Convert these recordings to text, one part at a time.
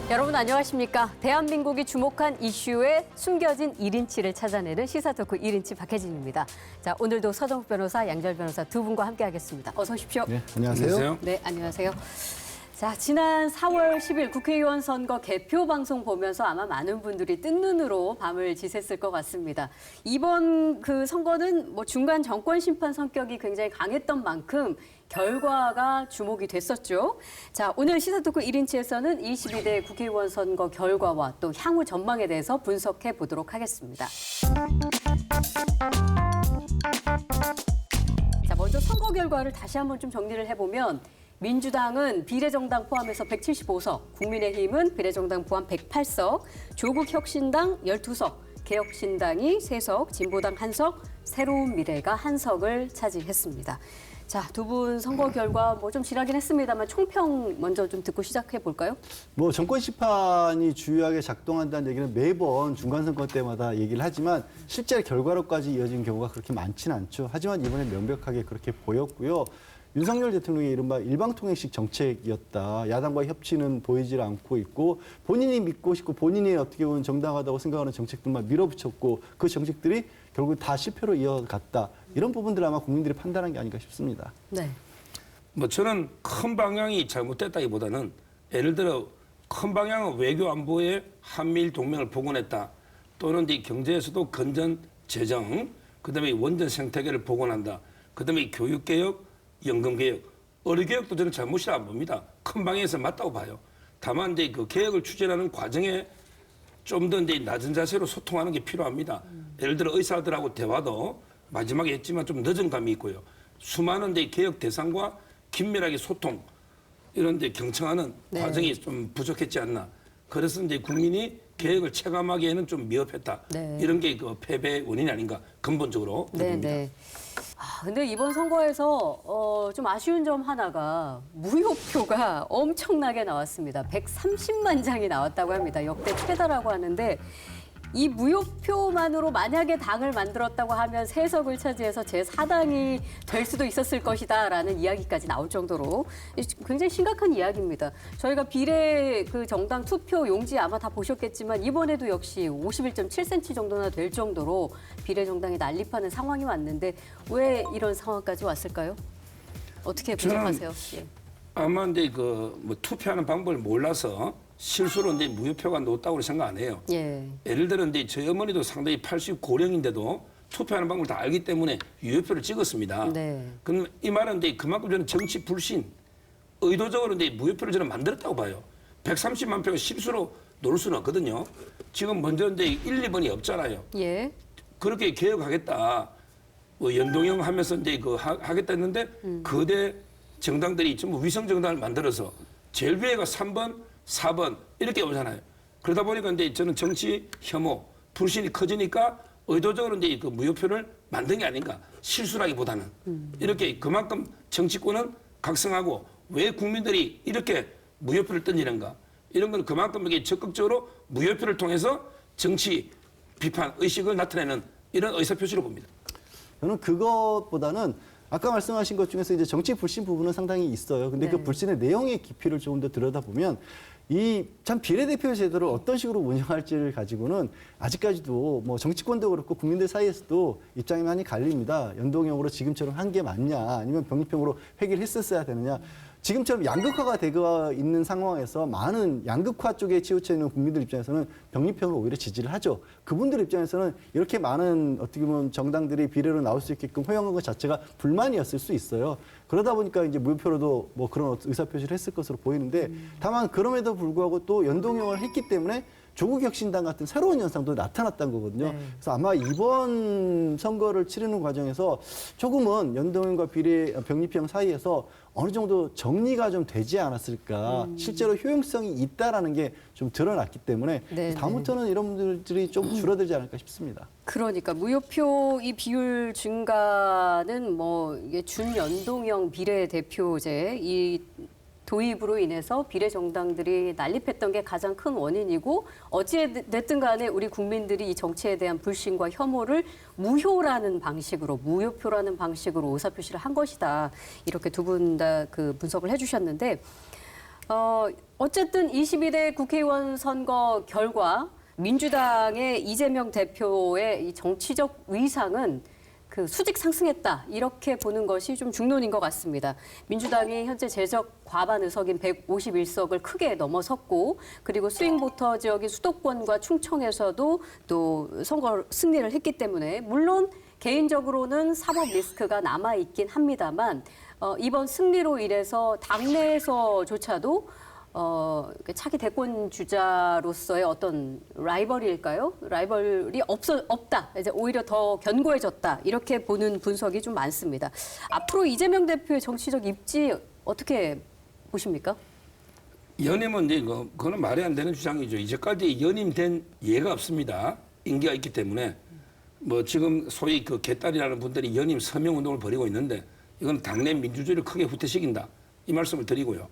여러분 안녕하십니까? 대한민국이 주목한 이슈의 숨겨진 1인치를 찾아내는 시사토크 1인치 박혜진입니다. 자, 오늘도 서정욱 변호사, 양절 변호사 두 분과 함께하겠습니다. 어서 오십시오. 네, 안녕하세요. 네, 안녕하세요. 자, 지난 4월 10일 국회의원 선거 개표 방송 보면서 아마 많은 분들이 뜬 눈으로 밤을 지샜을 것 같습니다. 이번 그 선거는 뭐 중간 정권 심판 성격이 굉장히 강했던 만큼 결과가 주목이 됐었죠. 자, 오늘 시사토크 1인치에서는 22대 국회의원 선거 결과와 또 향후 전망에 대해서 분석해 보도록 하겠습니다. 자, 먼저 선거 결과를 다시 한번 좀 정리를 해보면 민주당은 비례정당 포함해서 175석, 국민의힘은 비례정당 포함 108석, 조국혁신당 12석, 개혁신당이 3석, 진보당 1석, 새로운미래가 1석을 차지했습니다. 자, 두 분 선거 결과 뭐 좀 지나긴 했습니다만 총평 먼저 좀 듣고 시작해 볼까요? 뭐 정권 심판이 주요하게 작동한다는 얘기는 매번 중간선거 때마다 얘기를 하지만 실제 결과로까지 이어진 경우가 그렇게 많지는 않죠. 하지만 이번에 명백하게 그렇게 보였고요. 윤석열 대통령의 이른바 일방통행식 정책이었다. 야당과 협치는 보이질 않고 있고 본인이 믿고 싶고 본인이 어떻게 보면 정당하다고 생각하는 정책들만 밀어붙였고 그 정책들이 결국 다 실패로 이어갔다. 이런 부분들 아마 국민들이 판단한 게 아닌가 싶습니다. 네. 뭐 저는 큰 방향이 잘못됐다기보다는 예를 들어 큰 방향은 외교 안보에 한미일 동맹을 복원했다. 또는 이 경제에서도 건전 재정, 그다음에 원전 생태계를 복원한다. 그다음에 교육개혁, 연금개혁, 의료개혁도 저는 잘못이라 안 봅니다. 큰 방향에서 맞다고 봐요. 다만 이제 그 개혁을 추진하는 과정에 좀 더 이제 낮은 자세로 소통하는 게 필요합니다. 예를 들어 의사들하고 대화도 마지막에 했지만 좀 늦은 감이 있고요. 수많은 이제 개혁 대상과 긴밀하게 소통 이런 데 경청하는 과정이 좀 부족했지 않나. 그래서 이제 국민이 개혁을 체감하기에는 좀 미흡했다. 이런 게 그 패배의 원인이 아닌가 근본적으로 봅니다. 근데 이번 선거에서 좀 아쉬운 점 하나가 무효표가 엄청나게 나왔습니다. 130만 장이 나왔다고 합니다. 역대 최다라고 하는데 이 무효표만으로 만약에 당을 만들었다고 하면 3석을 차지해서 제4당이 될 수도 있었을 것이다라는 이야기까지 나올 정도로 굉장히 심각한 이야기입니다. 저희가 비례 그 정당 투표 용지 아마 다 보셨겠지만 이번에도 역시 51.7cm 정도나 될 정도로 비례 정당이 난립하는 상황이 왔는데 왜 이런 상황까지 왔을까요? 어떻게 분석하세요? 예. 아마 이제 그 뭐 투표하는 방법을 몰라서 실수로 이제 무효표가 넣었다고 생각 안 해요. 예를 들어 이제 저희 어머니도 상당히 80고령인데도 투표하는 방법을 다 알기 때문에 유효표를 찍었습니다. 그럼 이 말은 이제 그만큼 저는 정치 불신, 의도적으로 이제 무효표를 저는 만들었다고 봐요. 130만 표가 실수로 놓을 수는 없거든요. 지금 먼저 이제 1, 2번이 없잖아요. 그렇게 개혁하겠다. 뭐 연동형 하면서 이제 그 하겠다 했는데 거대 정당들이 전부 위성 정당을 만들어서 제일 위에가 3번, 4번 이렇게 오잖아요. 그러다 보니까 이제 저는 정치 혐오, 불신이 커지니까 의도적으로 이제 그 무효표를 만든 게 아닌가. 실수라기보다는 이렇게 그만큼 정치권은 각성하고 왜 국민들이 이렇게 무효표를 던지는가. 이런 건 그만큼 이게 적극적으로 무효표를 통해서 정치 비판 의식을 나타내는 이런 의사표시로 봅니다. 저는 그것보다는 아까 말씀하신 것 중에서 이제 정치 불신 부분은 상당히 있어요. 근데 그 불신의 내용의 깊이를 조금 더 들여다보면 이 참 비례대표 제도를 어떤 식으로 운영할지를 가지고는 아직까지도 뭐 정치권도 그렇고 국민들 사이에서도 입장이 많이 갈립니다. 연동형으로 지금처럼 한 게 맞냐 아니면 병립형으로 회귀를 했었어야 되느냐. 지금처럼 양극화가 되고 있는 상황에서 많은 양극화 쪽에 치우쳐 있는 국민들 입장에서는 병립형을 오히려 지지를 하죠. 그분들 입장에서는 이렇게 많은 어떻게 보면 정당들이 비례로 나올 수 있게끔 허용한 것 자체가 불만이었을 수 있어요. 그러다 보니까 이제 무효표로도 뭐 그런 의사표시를 했을 것으로 보이는데 다만 그럼에도 불구하고 또 연동형을 했기 때문에 조국혁신당 같은 새로운 현상도 나타났다는 거거든요. 그래서 아마 이번 선거를 치르는 과정에서 조금은 연동형과 비례 병립형 사이에서 어느 정도 정리가 좀 되지 않았을까. 실제로 효용성이 있다라는 게 좀 드러났기 때문에 다음부터는 이런 분들이 좀 줄어들지 않을까 싶습니다. 그러니까 무효표 이 비율 증가는 뭐 이게 준연동형 비례대표제 이 도입으로 인해서 비례정당들이 난립했던 게 가장 큰 원인이고 어찌됐든 간에 우리 국민들이 이 정치에 대한 불신과 혐오를 무효라는 방식으로 무효표라는 방식으로 의사표시를 한 것이다. 이렇게 두 분 다 그 분석을 해주셨는데 어쨌든 22대 국회의원 선거 결과 민주당의 이재명 대표의 이 정치적 위상은 그 수직 상승했다 이렇게 보는 것이 좀 중론인 것 같습니다. 민주당이 현재 제적 과반 의석인 151석을 크게 넘어섰고 그리고 스윙보터 지역인 수도권과 충청에서도 또 선거 승리를 했기 때문에 물론 개인적으로는 사법 리스크가 남아 있긴 합니다만 이번 승리로 인해서 당내에서조차도 차기 대권 주자로서의 어떤 라이벌일까요? 라이벌이 없다. 이제 오히려 더 견고해졌다. 이렇게 보는 분석이 좀 많습니다. 앞으로 이재명 대표의 정치적 입지 어떻게 보십니까? 연임은 이제 그거는 말이 안 되는 주장이죠. 이제까지 연임된 예가 없습니다. 인기가 있기 때문에 뭐 지금 소위 그 개딸이라는 분들이 연임 서명 운동을 벌이고 있는데 이건 당내 민주주의를 크게 후퇴시킨다. 이 말씀을 드리고요.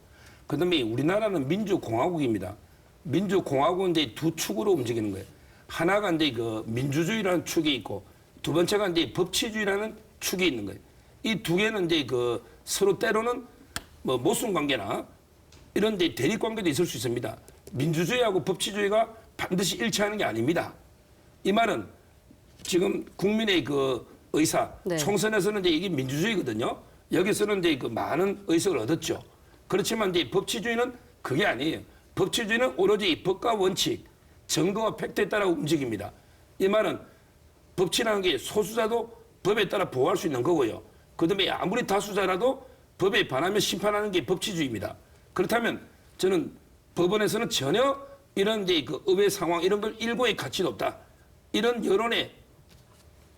그다음에 우리나라는 민주공화국입니다. 민주공화국인데 두 축으로 움직이는 거예요. 하나가 이제 그 민주주의라는 축이 있고 두 번째가 이제 법치주의라는 축이 있는 거예요. 이 두 개는 이제 그 서로 때로는 뭐 모순 관계나 이런 데 대립 관계도 있을 수 있습니다. 민주주의하고 법치주의가 반드시 일치하는 게 아닙니다. 이 말은 지금 국민의 그 의사 네. 총선에서는 이제 이게 민주주의거든요. 여기서는 이제 그 많은 의석을 얻었죠. 그렇지만 이제 법치주의는 그게 아니에요. 법치주의는 오로지 법과 원칙, 증거와 팩트에 따라 움직입니다. 이 말은 법치라는 게 소수자도 법에 따라 보호할 수 있는 거고요. 그다음에 아무리 다수자라도 법에 반하면 심판하는 게 법치주의입니다. 그렇다면 저는 법원에서는 전혀 이런 이제 그 의회 상황 이런 걸 일고의 가치도 없다. 이런 여론에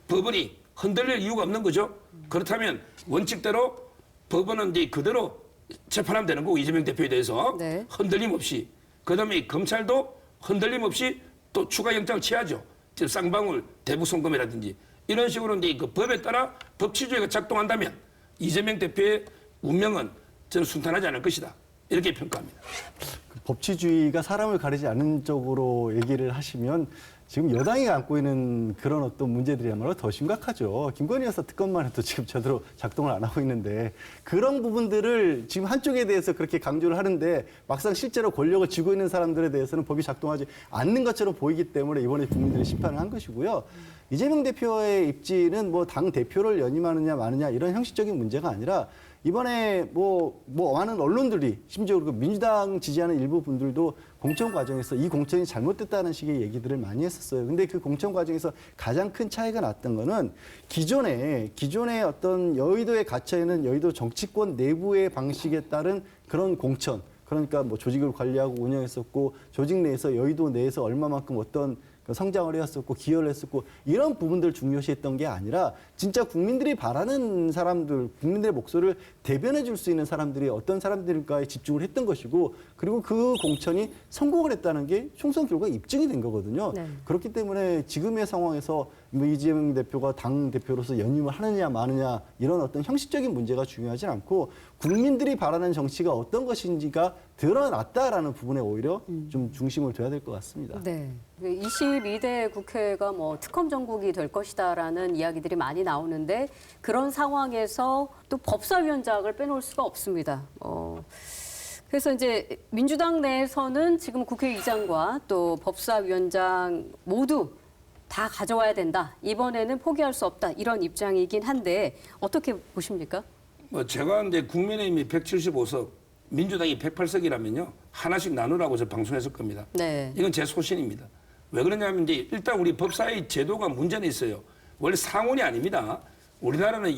법원이 흔들릴 이유가 없는 거죠. 그렇다면 원칙대로 법원은 이제 그대로 재판하면 되는 거고 이재명 대표에 대해서 네. 흔들림 없이 그다음에 검찰도 흔들림 없이 또 추가 영장을 취하죠. 지금 쌍방울 대북 송금이라든지 이런 식으로 이제 그 법에 따라 법치주의가 작동한다면 이재명 대표의 운명은 저는 순탄하지 않을 것이다. 이렇게 평가합니다. 법치주의가 사람을 가리지 않는 쪽으로 얘기를 하시면 지금 여당이 안고 있는 그런 어떤 문제들이야말로 더 심각하죠. 김건희 여사 특검만 해도 지금 제대로 작동을 안 하고 있는데 그런 부분들을 지금 한쪽에 대해서 그렇게 강조를 하는데 막상 실제로 권력을 쥐고 있는 사람들에 대해서는 법이 작동하지 않는 것처럼 보이기 때문에 이번에 국민들이 심판을 한 것이고요. 이재명 대표의 입지는 뭐 당 대표를 연임하느냐 마느냐 이런 형식적인 문제가 아니라 이번에 뭐 많은 언론들이 심지어 그리고 민주당 지지하는 일부 분들도 공천 과정에서 이 공천이 잘못됐다는 식의 얘기들을 많이 했었어요. 근데 그 공천 과정에서 가장 큰 차이가 났던 거는 기존에 어떤 여의도에 갇혀 있는 여의도 정치권 내부의 방식에 따른 그런 공천, 그러니까 뭐 조직을 관리하고 운영했었고 조직 내에서 여의도 내에서 얼마만큼 어떤 성장을 해왔었고 기여를 했었고 이런 부분들을 중요시했던 게 아니라 진짜 국민들이 바라는 사람들, 국민들의 목소리를 대변해 줄 수 있는 사람들이 어떤 사람들일까에 집중을 했던 것이고 그리고 그 공천이 성공을 했다는 게 총선 결과가 입증이 된 거거든요. 네. 그렇기 때문에 지금의 상황에서 뭐 이재명 대표가 당 대표로서 연임을 하느냐 마느냐 이런 어떤 형식적인 문제가 중요하지 않고 국민들이 바라는 정치가 어떤 것인지가 드러났다라는 부분에 오히려 좀 중심을 둬야 될 것 같습니다. 네. 22대 국회가 뭐 특검 정국이 될 것이다라는 이야기들이 많이 나오는데 그런 상황에서 또 법사위원장을 빼놓을 수가 없습니다. 그래서 이제 민주당 내에서는 지금 국회의장과 또 법사위원장 모두 다 가져와야 된다. 이번에는 포기할 수 없다. 이런 입장이긴 한데 어떻게 보십니까? 뭐 제가 이제 국민의힘이 175석, 민주당이 108석이라면요 하나씩 나누라고 저 방송했을 겁니다. 네. 이건 제 소신입니다. 왜 그러냐면 이제 일단 우리 법사위 제도가 문제는 있어요. 원래 상원이 아닙니다. 우리나라는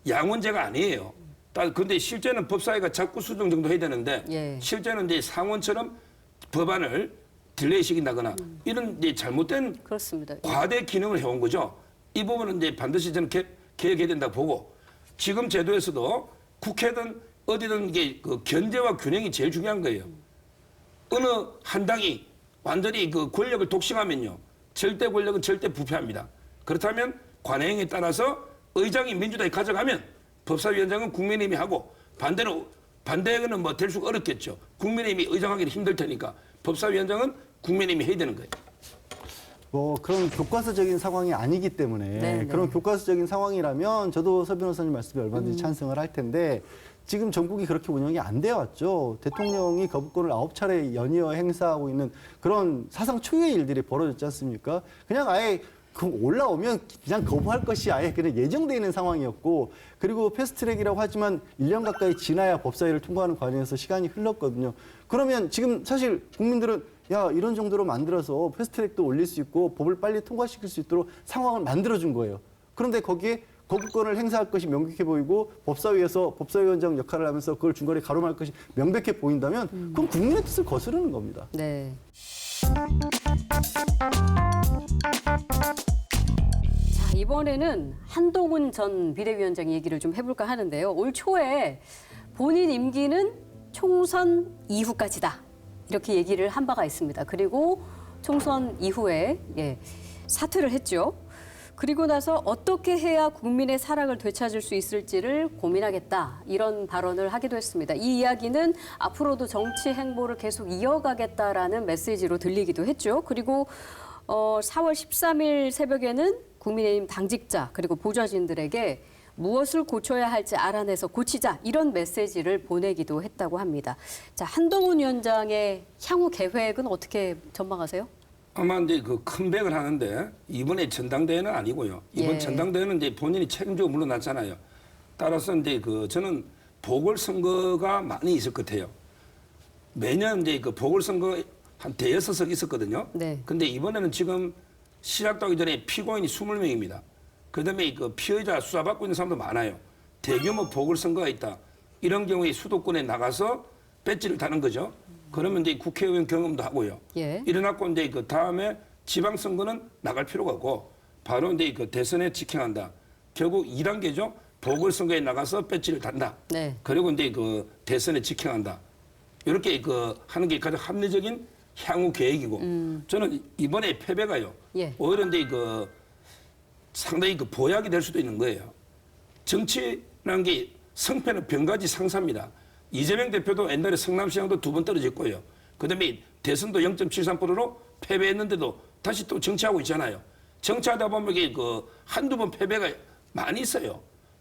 양원제가 아니에요. 그런데 실제는 법사위가 자꾸 수정 정도 해야 되는데 예. 실제는 이제 상원처럼 법안을 딜레이 시킨다거나 이런 이제 잘못된 그렇습니다. 과대 기능을 해온 거죠. 이 부분은 이제 반드시 저는 개혁해야 된다고 보고 지금 제도에서도 국회든 어디든 이게 그 견제와 균형이 제일 중요한 거예요. 어느 한 당이 완전히 그 권력을 독식하면요. 절대 권력은 절대 부패합니다. 그렇다면 관행에 따라서 의장이 민주당이 가져가면 법사위원장은 국민의힘이 하고 반대로 반대는 뭐 될 수가 어렵겠죠. 국민의힘이 의장하기는 힘들 테니까 법사위원장은 국민의힘이 해야 되는 거예요. 뭐 그런 교과서적인 상황이 아니기 때문에 네네. 그런 교과서적인 상황이라면 저도 서 변호사님 말씀에 얼마든지 찬성을 할 텐데 지금 전국이 그렇게 운영이 안 되어 왔죠. 대통령이 거부권을 9차례 연이어 행사하고 있는 그런 사상 초유의 일들이 벌어졌지 않습니까? 그냥 아예 올라오면 그냥 거부할 것이 아예 그냥 예정되어 있는 상황이었고 그리고 패스트트랙이라고 하지만 1년 가까이 지나야 법사위를 통과하는 과정에서 시간이 흘렀거든요. 그러면 지금 사실 국민들은 야 이런 정도로 만들어서 패스트트랙도 올릴 수 있고 법을 빨리 통과시킬 수 있도록 상황을 만들어준 거예요. 그런데 거기에 거부권을 행사할 것이 명백해 보이고 법사위에서 법사위원장 역할을 하면서 그걸 중간에 가로막을 것이 명백해 보인다면 그건 국민의 뜻을 거스르는 겁니다. 네. 자, 이번에는 한동훈 전 비대위원장 얘기를 좀 해볼까 하는데요. 올 초에 본인 임기는 총선 이후까지다. 이렇게 얘기를 한 바가 있습니다. 그리고 총선 이후에 사퇴를 했죠. 그리고 나서 어떻게 해야 국민의 사랑을 되찾을 수 있을지를 고민하겠다. 이런 발언을 하기도 했습니다. 이 이야기는 앞으로도 정치 행보를 계속 이어가겠다라는 메시지로 들리기도 했죠. 그리고 4월 13일 새벽에는 국민의힘 당직자 그리고 보좌진들에게 무엇을 고쳐야 할지 알아내서 고치자 이런 메시지를 보내기도 했다고 합니다. 자, 한동훈 위원장의 향후 계획은 어떻게 전망하세요? 아마 이제 그 컴백을 하는데 이번에 전당대회는 아니고요. 이번 전당대회는 이제 본인이 책임지고 물러났잖아요. 따라서 이제 저는 보궐선거가 많이 있을 것 같아요. 매년 이제 그 보궐선거 한 대여섯 석 있었거든요. 네. 근데 이번에는 지금 시작도 하기 전에 피고인이 20명입니다. 그다음에 그 피의자 수사받고 있는 사람도 많아요. 대규모 보궐선거가 있다. 이런 경우에 수도권에 나가서 배지를 다는 거죠. 그러면 이제 국회의원 경험도 하고요. 일어났고 이제 그 다음에 지방선거는 나갈 필요가 없고 바로 이제 그 대선에 직행한다. 결국 2단계죠. 보궐선거에 나가서 배지를 단다. 네. 그리고 이제 그 대선에 직행한다. 이렇게 하는 게 가장 합리적인 향후 계획이고 저는 이번에 패배가요. 오히려 이제 상당히 보약이 될 수도 있는 거예요. 정치라는 게 성패는 병가지 상사입니다. 이재명 대표도 옛날에 성남시장도 2번 떨어졌고요. 그다음에 대선도 0.73%로 패배했는데도 다시 또 정치하고 있잖아요. 정치하다 보면 이게 한두 번 패배가 많이 있어요.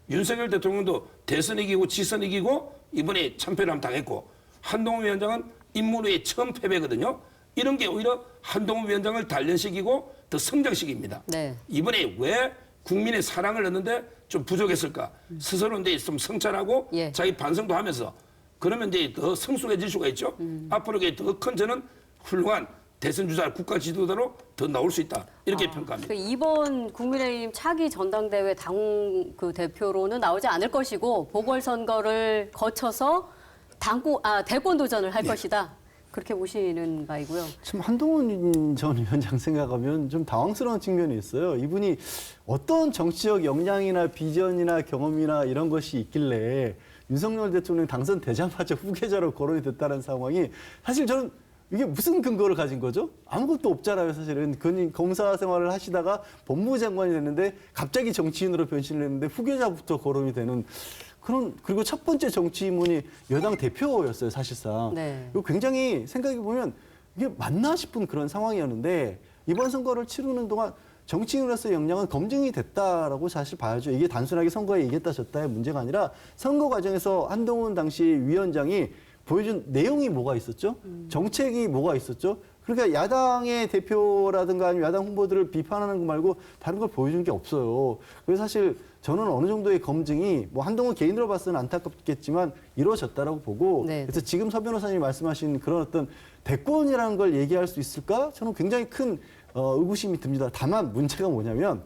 윤석열 대통령도 대선 이기고 지선 이기고 이번에 참패를 한번 당했고 한동훈 위원장은 입문 후에 처음 패배거든요. 이런 게 오히려 한동훈 위원장을 단련시키고 더 성장시킵니다. 네. 이번에 왜 국민의 사랑을 얻는데 좀 부족했을까? 스스로 이제 좀 성찰하고 자기 반성도 하면서 그러면 이제 더 성숙해질 수가 있죠. 앞으로 더 큰 저는 훌륭한 대선 주자 국가 지도자로 더 나올 수 있다. 이렇게 평가합니다. 그러니까 이번 국민의힘 차기 전당대회 당 대표로는 나오지 않을 것이고 보궐선거를 거쳐서 대권 도전을 할 것이다. 그렇게 보시는 바이고요. 참 한동훈 전 위원장 생각하면 좀 당황스러운 측면이 있어요. 이분이 어떤 정치적 역량이나 비전이나 경험이나 이런 것이 있길래 윤석열 대통령 당선되자마자 후계자로 거론이 됐다는 상황이 사실 저는 이게 무슨 근거를 가진 거죠? 아무것도 없잖아요, 사실은. 검사 생활을 하시다가 법무부 장관이 됐는데 갑자기 정치인으로 변신을 했는데 후계자부터 거론이 되는 그리고 첫 번째 정치인문이 여당 대표였어요, 사실상. 네. 이거 굉장히 생각해 보면 이게 맞나 싶은 그런 상황이었는데 이번 선거를 치르는 동안 정치인으로서의 역량은 검증이 됐다라고 사실 봐야죠. 이게 단순하게 선거에 이겼다 졌다의 문제가 아니라 선거 과정에서 한동훈 당시 위원장이 보여준 내용이 뭐가 있었죠? 정책이 뭐가 있었죠? 그러니까 야당의 대표라든가 아니면 야당 후보들을 비판하는 거 말고 다른 걸 보여준 게 없어요. 그래서 사실 저는 어느 정도의 검증이 뭐 한동훈 개인으로 봤을 때는 안타깝겠지만 이루어졌다라고 보고 그래서 지금 서 변호사님이 말씀하신 그런 어떤 대권이라는 걸 얘기할 수 있을까? 저는 굉장히 큰 의구심이 듭니다. 다만 문제가 뭐냐면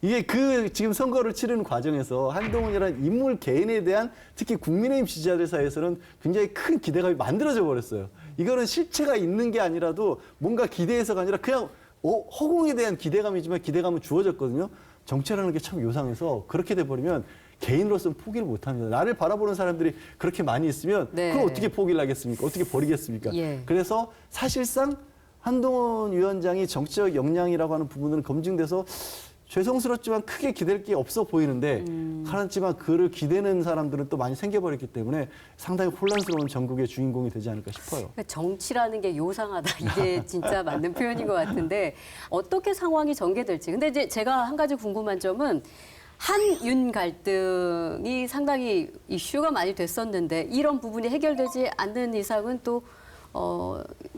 이게 지금 선거를 치르는 과정에서 한동훈이라는 인물 개인에 대한 특히 국민의힘 지지자들 사이에서는 굉장히 큰 기대감이 만들어져 버렸어요. 이거는 실체가 있는 게 아니라도 뭔가 기대해서가 아니라 그냥 허공에 대한 기대감이지만 기대감은 주어졌거든요. 정치라는 게 참 요상해서 그렇게 돼버리면 개인으로서는 포기를 못합니다. 나를 바라보는 사람들이 그렇게 많이 있으면 그걸 어떻게 포기를 하겠습니까? 어떻게 버리겠습니까? 그래서 사실상 한동훈 위원장이 정치적 역량이라고 하는 부분은 검증돼서 죄송스럽지만 크게 기댈 게 없어 보이는데 그렇지만 그를 기대는 사람들은 또 많이 생겨버렸기 때문에 상당히 혼란스러운 전국의 주인공이 되지 않을까 싶어요. 그러니까 정치라는 게 요상하다. 이게 진짜 맞는 표현인 것 같은데 어떻게 상황이 전개될지. 근데 이제 제가 한 가지 궁금한 점은 한윤 갈등이 상당히 이슈가 많이 됐었는데 이런 부분이 해결되지 않는 이상은 또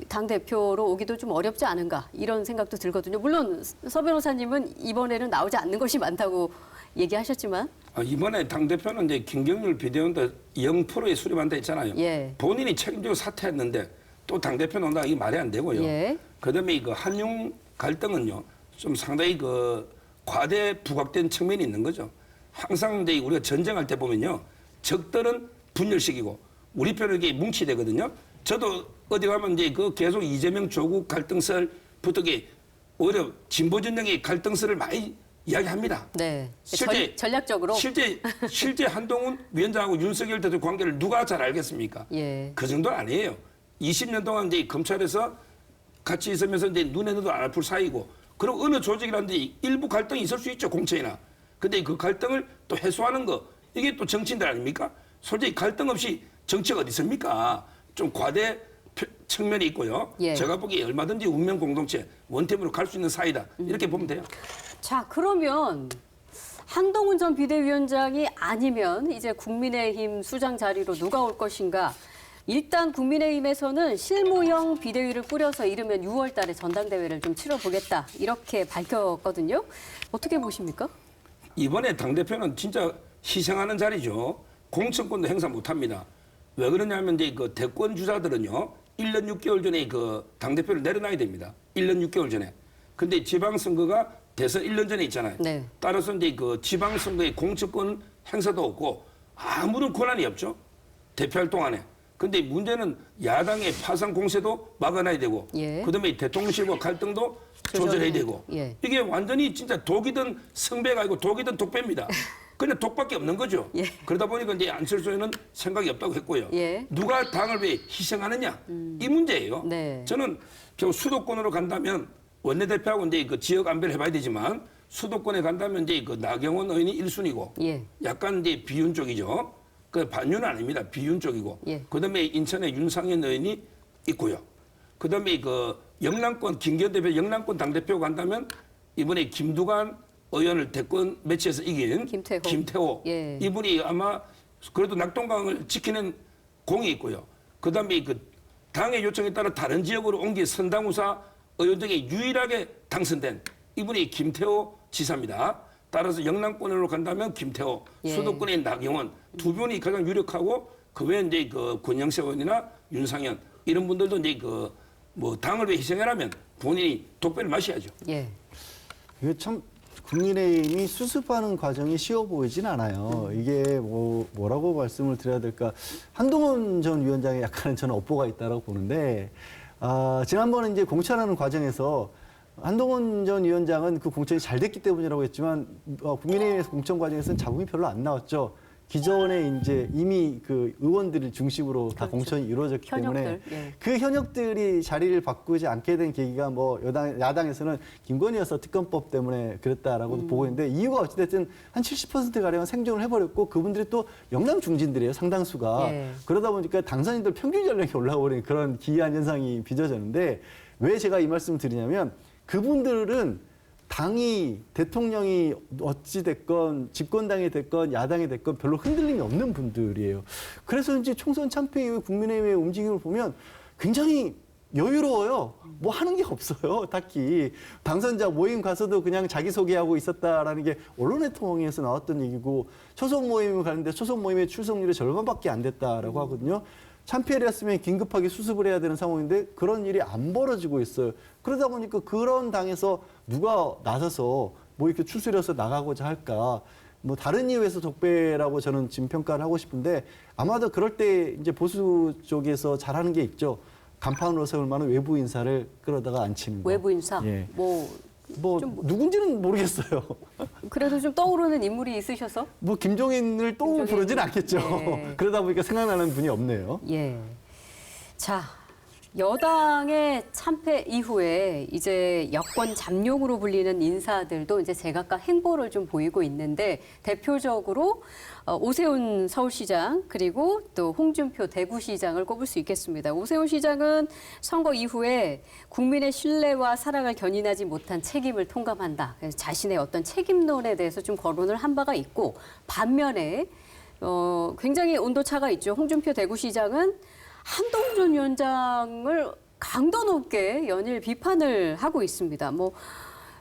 당대표로 오기도 좀 어렵지 않은가 이런 생각도 들거든요. 물론 서 변호사님은 이번에는 나오지 않는 것이 많다고 얘기하셨지만 이번에 당대표는 이제 김경률 비대위원도 0%에 수립한다 했잖아요. 예. 본인이 책임지고 사퇴했는데 또 당대표 나온다 이게 말이 안 되고요. 예. 그다음에 그 한중 갈등은요. 좀 상당히 그 과대 부각된 측면이 있는 거죠. 항상 이제 우리가 전쟁할 때 보면요. 적들은 분열시키고 우리 편은 이게 뭉치되거든요. 저도 어디 가면 이제 그 계속 이재명 조국 갈등설부터 오히려 진보 진영의 갈등설을 많이 이야기합니다. 네. 실제 전략적으로 실제 한동훈 위원장하고 윤석열 대통령 관계를 누가 잘 알겠습니까? 예. 그 정도 아니에요. 20년 동안 이제 검찰에서 같이 있으면서 이제 눈에 넣어도 안 아플 사이고, 그리고 어느 조직이라든지 일부 갈등이 있을 수 있죠, 공처에나. 근데 그 갈등을 또 해소하는 거, 이게 또 정치인들 아닙니까? 솔직히 갈등 없이 정치가 어디 있습니까? 좀 과대 측면이 있고요. 예. 제가 보기에 얼마든지 운명 공동체, 원팀으로 갈 수 있는 사이다. 이렇게 보면 돼요. 자, 그러면 한동훈 전 비대위원장이 아니면 이제 국민의힘 수장 자리로 누가 올 것인가? 일단 국민의힘에서는 실무형 비대위를 꾸려서 이르면 6월 달에 전당대회를 좀 치러보겠다. 이렇게 밝혔거든요. 어떻게 보십니까? 이번에 당대표는 진짜 희생하는 자리죠. 공천권도 행사 못합니다. 왜 그러냐면 이제 그 대권 주자들은요. 1년 6개월 전에 그 당대표를 내려놔야 됩니다. 1년 6개월 전에. 근데 지방선거가 대선 1년 전에 있잖아요. 네. 따라서 이제 그 지방선거의 공천권 행사도 없고 아무런 권한이 없죠. 대표활동 안에. 근데 문제는 야당의 파상 공세도 막아놔야 되고, 예. 그다음에 대통령실과 갈등도 조절해야 되고, 예. 이게 완전히 진짜 독이든 성배가 아니고 독이든 독배입니다. 그냥 독밖에 없는 거죠. 예. 그러다 보니까 이제 안철수에는 생각이 없다고 했고요. 예. 누가 당을 왜 희생하느냐 이 문제예요. 네. 저는 결국 수도권으로 간다면 원내대표하고 이제 그 지역 안배를 해봐야 되지만 수도권에 간다면 이제 그 나경원 의원이 1순위고 예. 약간 이제 비윤 쪽이죠. 그 반윤은 아닙니다. 비윤 쪽이고. 예. 그다음에 인천에 윤상현 의원이 있고요. 그다음에 그 영남권 김기현 대표 영남권 당 대표 간다면 이번에 김두관 의원을 대권 매치에서 이긴 김태호. 예. 이분이 아마 그래도 낙동강을 지키는 공이 있고요. 그다음에 그 당의 요청에 따라 다른 지역으로 옮긴 선당우사 의원 중에 유일하게 당선된 이분이 김태호 지사입니다. 따라서 영남권으로 간다면 김태호, 예. 수도권의 나경원 두 분이 가장 유력하고 그 외에 이제 그 권영세 의원이나 윤상현 이런 분들도 이제 그 뭐 당을 왜 희생하라면 본인이 독배를 마셔야죠. 예. 이게 참 국민의힘이 수습하는 과정이 쉬워 보이진 않아요. 이게 뭐라고 말씀을 드려야 될까? 한동훈 전 위원장의 약간은 저는 업보가 있다고 보는데, 지난번에 이제 공천하는 과정에서 한동훈 전 위원장은 그 공천이 잘 됐기 때문이라고 했지만 국민의힘에서 공천 과정에서는 잡음이 별로 안 나왔죠. 기존에 이제 이미 그 의원들을 중심으로 다 그렇죠. 공천이 이루어졌기 때문에 현역들, 예. 그 현역들이 자리를 바꾸지 않게 된 계기가 뭐 야당에서는 김건희 여사 특검법 때문에 그랬다라고도 보고 있는데 이유가 어찌됐든 한 70%가량 생존을 해버렸고 그분들이 또 영남 중진들이에요, 상당수가. 예. 그러다 보니까 당선인들 평균 연령이 올라오는 그런 기이한 현상이 빚어졌는데 왜 제가 이 말씀을 드리냐면 그분들은 당이 대통령이 어찌됐건 집권당이 됐건 야당이 됐건 별로 흔들림이 없는 분들이에요. 그래서 이제 총선 참패 이후 국민의힘의 움직임을 보면 굉장히 여유로워요. 뭐 하는 게 없어요, 딱히. 당선자 모임 가서도 그냥 자기소개하고 있었다라는 게 언론의 통해서 나왔던 얘기고 초선 모임을 가는데 초선 모임의 출석률이 절반밖에 안 됐다라고 하거든요. 참패를 했으면 긴급하게 수습을 해야 되는 상황인데 그런 일이 안 벌어지고 있어요. 그러다 보니까 그런 당에서 누가 나서서 뭐 이렇게 추스려서 나가고자 할까. 뭐 다른 이유에서 독배라고 저는 지금 평가를 하고 싶은데 아마도 그럴 때 이제 보수 쪽에서 잘하는 게 있죠. 간판으로 세울 만한 외부 인사를 끌어다가 앉히는 거. 외부 인사? 예. 뭐 누군지는 모르겠어요. 그래도 좀 떠오르는 인물이 있으셔서? 뭐 김종인을 또 부르진 않겠죠. 예. 그러다 보니까 생각나는 분이 없네요. 예. 자, 여당의 참패 이후에 이제 여권 잠룡으로 불리는 인사들도 이제 제각각 행보를 좀 보이고 있는데 대표적으로 오세훈 서울시장 그리고 또 홍준표 대구시장을 꼽을 수 있겠습니다. 오세훈 시장은 선거 이후에 국민의 신뢰와 사랑을 견인하지 못한 책임을 통감한다. 그래서 자신의 어떤 책임론에 대해서 좀 거론을 한 바가 있고 반면에 굉장히 온도차가 있죠. 홍준표 대구시장은 한동훈 전 위원장을 강도 높게 연일 비판을 하고 있습니다. 뭐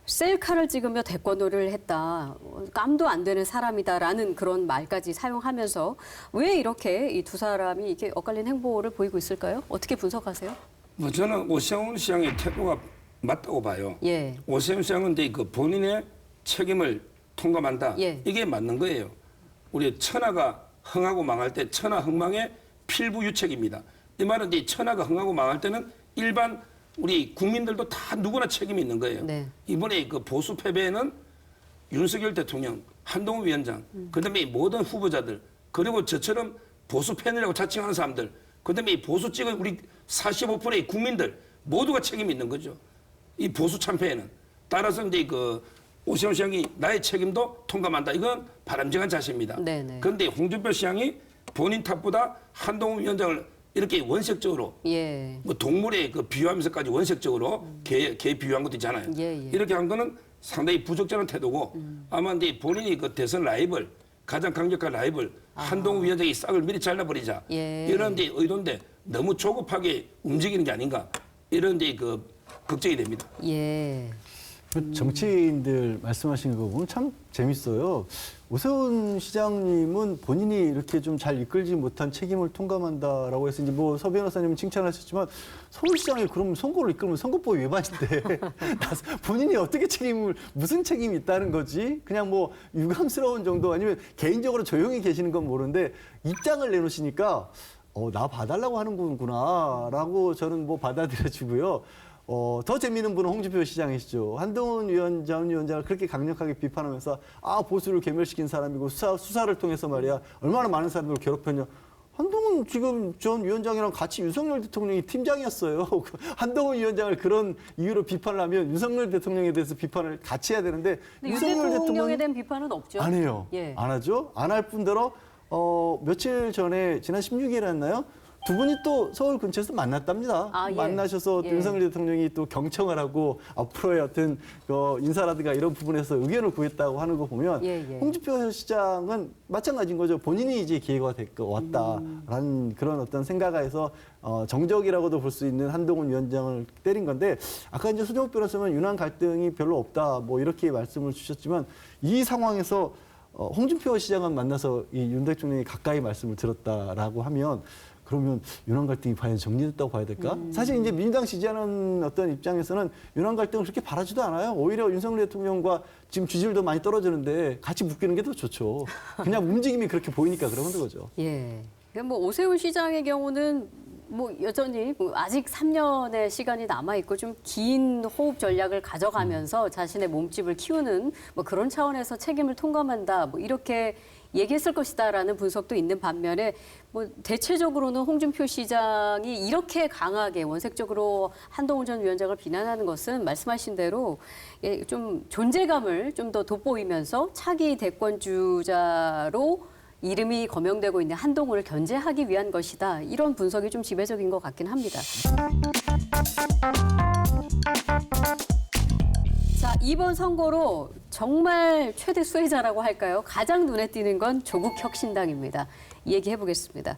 셀카를 찍으며 대권놀이를 했다. 깜도 안 되는 사람이다라는 그런 말까지 사용하면서 왜 이렇게 이 두 사람이 이렇게 엇갈린 행보를 보이고 있을까요? 어떻게 분석하세요? 뭐 저는 오세훈 시장의 태도가 맞다고 봐요. 예. 오세훈 시장은 그 본인의 책임을 통감한다. 예. 이게 맞는 거예요. 우리 천하가 흥하고 망할 때 천하 흥망의 필부유책입니다. 이 말은 이제 천하가 흥하고 망할 때는 일반 우리 국민들도 다 누구나 책임이 있는 거예요. 네. 이번에 그 보수 패배에는 윤석열 대통령, 한동훈 위원장, 그다음에 이 모든 후보자들, 그리고 저처럼 보수 팬이라고 자칭하는 사람들, 그다음에 이 보수 찍은 우리 45%의 국민들 모두가 책임이 있는 거죠. 이 보수 참패에는. 따라서 이제 그 오세훈 시장이 나의 책임도 통감한다. 이건 바람직한 자세입니다. 네네. 그런데 홍준표 시장이 본인 탓보다 한동훈 위원장을 이렇게 원색적으로 예. 뭐 동물에 그 비유하면서까지 원색적으로 개 비유한 것도 있잖아요. 예, 예. 이렇게 한 거는 상당히 부적절한 태도고 아마 이제 본인이 그 대선 라이벌 가장 강력한 라이벌 한동훈 위원장이 싹을 미리 잘라버리자 예. 이런 데 의도인데 너무 조급하게 움직이는 게 아닌가 이런 데 그 걱정이 됩니다. 예. 정치인들 말씀하신 거 보면 참 재밌어요. 오세훈 시장님은 본인이 이렇게 좀 잘 이끌지 못한 책임을 통감한다라고 해서 이제 뭐 서 변호사님은 칭찬하셨지만 서울시장이 그럼 선거를 이끌면 선거법 위반인데 본인이 어떻게 무슨 책임이 있다는 거지? 그냥 뭐 유감스러운 정도 아니면 개인적으로 조용히 계시는 건 모르는데 입장을 내놓으시니까 나 봐달라고 하는구나라고 저는 뭐 받아들여지고요. 더 재미있는 분은 홍준표 시장이시죠. 한동훈 위원장을 그렇게 강력하게 비판하면서 보수를 괴멸시킨 사람이고 수사를 통해서 말이야 얼마나 많은 사람들을 괴롭혔냐. 한동훈 지금 전 위원장이랑 같이 윤석열 대통령이 팀장이었어요. 한동훈 위원장을 그런 이유로 비판을 하면 윤석열 대통령에 대해서 비판을 같이 해야 되는데 윤 대통령에 대한 비판은 없죠. 안 해요. 예. 안 하죠. 안 할 뿐더러 며칠 전에 지난 16일이었나요? 두 분이 또 서울 근처에서 만났답니다. 예. 만나셔서 예. 윤석열 대통령이 또 경청을 하고 앞으로의 어떤 인사라든가 이런 부분에서 의견을 구했다고 하는 거 보면 홍준표 시장은 마찬가지인 거죠. 본인이 이제 기회가 왔다라는 그런 어떤 생각에서 정적이라고도 볼 수 있는 한동훈 위원장을 때린 건데 아까 이제 수정욱 변호사는 윤한 갈등이 별로 없다 뭐 이렇게 말씀을 주셨지만 이 상황에서 홍준표 시장은 만나서 이 윤 대통령이 가까이 말씀을 들었다라고 하면 그러면 윤한 갈등이 과연 정리됐다고 봐야 될까? 사실 이제 민주당 지지하는 어떤 입장에서는 윤한 갈등을 그렇게 바라지도 않아요. 오히려 윤석열 대통령과 지금 지지율도 많이 떨어지는데 같이 묶이는 게 더 좋죠. 그냥 움직임이 그렇게 보이니까 그런 거죠. 예. 뭐 오세훈 시장의 경우는 뭐 여전히 아직 3년의 시간이 남아 있고 좀 긴 호흡 전략을 가져가면서 자신의 몸집을 키우는 뭐 그런 차원에서 책임을 통감한다. 뭐 이렇게 얘기했을 것이다라는 분석도 있는 반면에 뭐 대체적으로는 홍준표 시장이 이렇게 강하게 원색적으로 한동훈 전 위원장을 비난하는 것은 말씀하신 대로 좀 존재감을 좀 더 돋보이면서 차기 대권 주자로 이름이 거명되고 있는 한동훈을 견제하기 위한 것이다. 이런 분석이 좀 지배적인 것 같긴 합니다. 자, 이번 선거로 정말 최대 수혜자라고 할까요? 가장 눈에 띄는 건 조국 혁신당입니다. 얘기해 보겠습니다.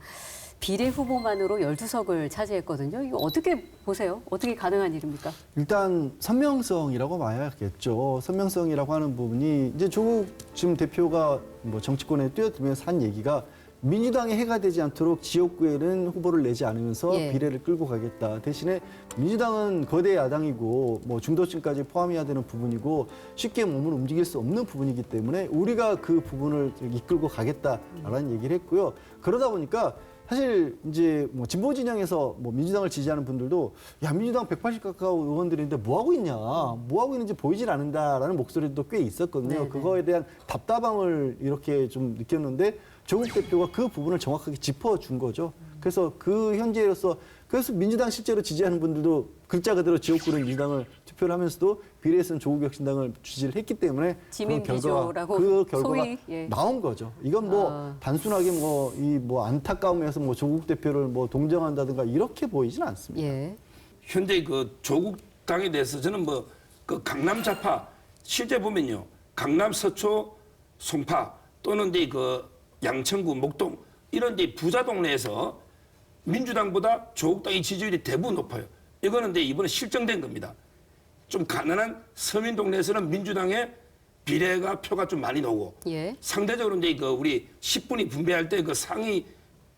비례 후보만으로 12석을 차지했거든요. 이거 어떻게 보세요? 어떻게 가능한 일입니까? 일단 선명성이라고 봐야겠죠. 선명성이라고 하는 부분이 이제 조국 지금 대표가 뭐 정치권에 뛰어들면서 한 얘기가 민주당에 해가 되지 않도록 지역구에는 후보를 내지 않으면서 비례를 끌고 가겠다. 대신에 민주당은 거대 야당이고 뭐 중도층까지 포함해야 되는 부분이고 쉽게 몸을 움직일 수 없는 부분이기 때문에 우리가 그 부분을 이끌고 가겠다라는 얘기를 했고요. 그러다 보니까 사실 이제 뭐 진보 진영에서 뭐 민주당을 지지하는 분들도 야 민주당 180 가까운 의원들인데 뭐 하고 있냐, 뭐 하고 있는지 보이질 않는다라는 목소리도 꽤 있었거든요. 네네. 그거에 대한 답답함을 이렇게 좀 느꼈는데 조국 대표가 그 부분을 정확하게 짚어준 거죠. 그래서 그 현재로서 그래서 민주당 실제로 지지하는 분들도 글자 그대로 지역구는 민주당을 투표를 하면서도 비례에서는 조국혁신당을 지지를 했기 때문에 지민비조라고 그 결과가 소위, 예. 나온 거죠. 이건 뭐 단순하게 이 안타까움에서 조국 대표를 동정한다든가 이렇게 보이진 않습니다. 예. 현재 그 조국 당에 대해서 저는 그 강남 좌파 실제 보면요. 강남 서초 송파 또는 이제 그 양천구 목동 이런 이제 부자 동네에서 민주당보다 조국 당의 지지율이 대부분 높아요. 이거는 이제 이번에 실정된 겁니다. 좀 가난한 서민 동네에서는 민주당의 비례가 표가 좀 많이 나오고 예. 상대적으로 이제 그 우리 10분이 분배할 때 그 상위